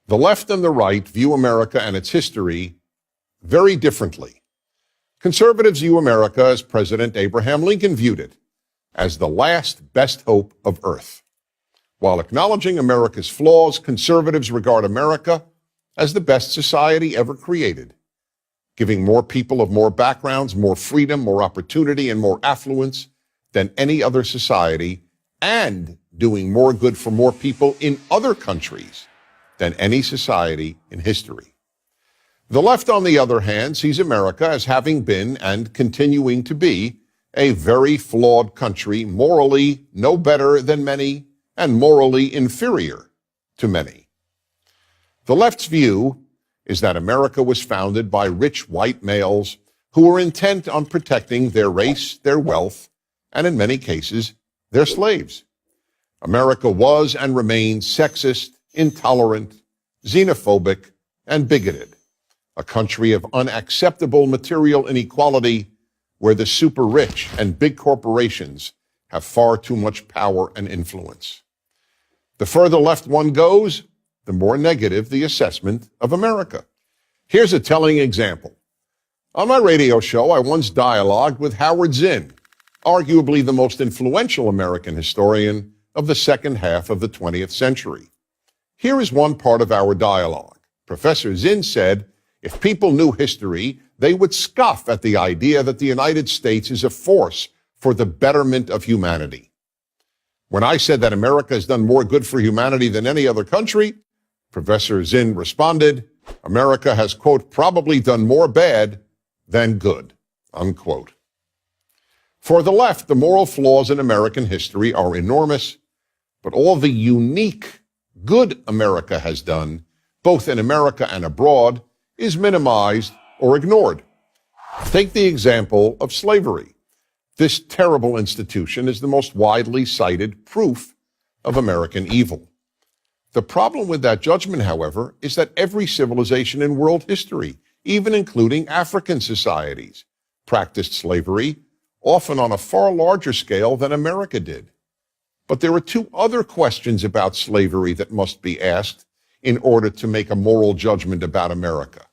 The left and the right view America and its history very differently. Conservatives view America as President Abraham Lincoln viewed it, as the last best hope of Earth. While acknowledging America's flaws, conservatives regard America as the best society ever created, giving more people of more backgrounds, more freedom, more opportunity, and more affluence than any other society, and doing more good for more people in other countries than any society in history. The left, on the other hand, sees America as having been and continuing to be a very flawed country, morally no better than many and morally inferior to many. The left's view is that America was founded by rich white males who were intent on protecting their race, their wealth, and in many cases, their slaves. America was and remains sexist, intolerant, xenophobic, and bigoted, a country of unacceptable material inequality where the super rich and big corporations have far too much power and influence. The further left one goes, the more negative the assessment of America. Here's a telling example. On my radio show, I once dialogued with Howard Zinn, arguably the most influential American historian of the second half of the 20th century. Here is one part of our dialogue. Professor Zinn said, if people knew history, they would scoff at the idea that the United States is a force for the betterment of humanity. When I said that America has done more good for humanity than any other country, Professor Zinn responded, America has, quote, probably done more bad than good, unquote. For the left, the moral flaws in American history are enormous, but all the unique good America has done, both in America and abroad, is minimized or ignored. Take the example of slavery. This terrible institution is the most widely cited proof of American evil. The problem with that judgment, however, is that every civilization in world history, even including African societies, practiced slavery, often on a far larger scale than America did. But there are two other questions about slavery that must be asked in order to make a moral judgment about America.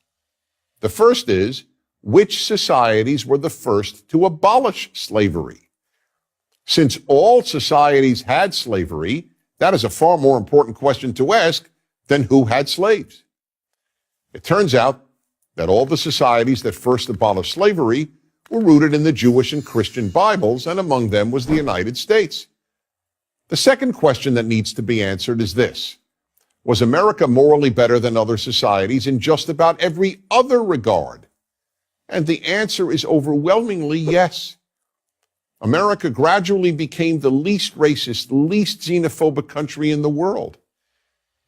The first is, which societies were the first to abolish slavery? Since all societies had slavery, that is a far more important question to ask than who had slaves. It turns out that all the societies that first abolished slavery were rooted in the Jewish and Christian Bibles, and among them was the United States. The second question that needs to be answered is this. Was America morally better than other societies in just about every other regard? And the answer is overwhelmingly yes. America gradually became the least racist, least xenophobic country in the world.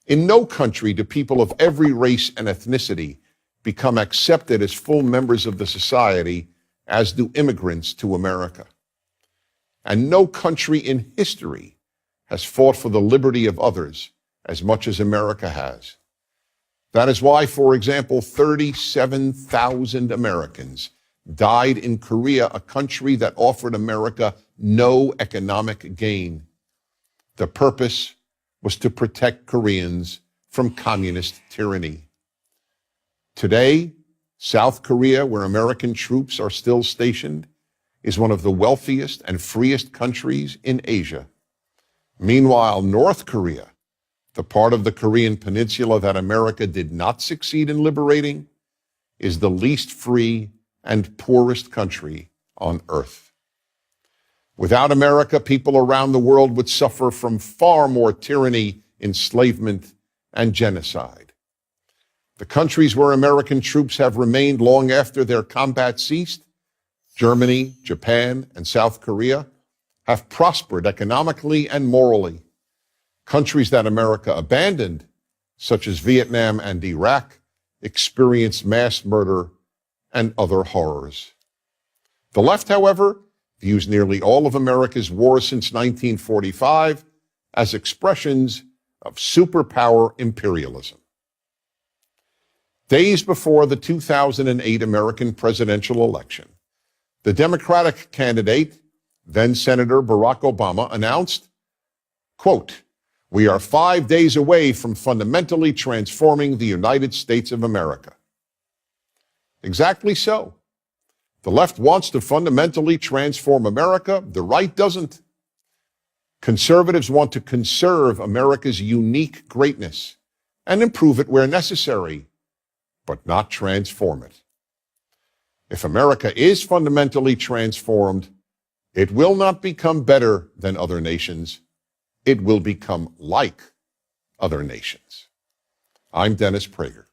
In no country do people of every race and ethnicity become accepted as full members of the society as do immigrants to America. And no country in history has fought for the liberty of others as much as America has. That is why, for example, 37,000 Americans died in Korea, a country that offered America no economic gain. The purpose was to protect Koreans from communist tyranny. Today, South Korea, where American troops are still stationed, is one of the wealthiest and freest countries in Asia. Meanwhile, North Korea, the part of the Korean peninsula that America did not succeed in liberating, is the least free and poorest country on earth. Without America, people around the world would suffer from far more tyranny, enslavement, and genocide. The countries where American troops have remained long after their combat ceased, Germany, Japan, and South Korea, have prospered economically and morally. Countries that America abandoned, such as Vietnam and Iraq, experienced mass murder and other horrors. The left, however, views nearly all of America's wars since 1945 as expressions of superpower imperialism. Days before the 2008 American presidential election, the Democratic candidate, then Senator Barack Obama, announced, quote, We are 5 days away from fundamentally transforming the United States of America. Exactly so. The left wants to fundamentally transform America. The right doesn't. Conservatives want to conserve America's unique greatness and improve it where necessary, but not transform it. If America is fundamentally transformed, it will not become better than other nations. It will become like other nations. I'm Dennis Prager.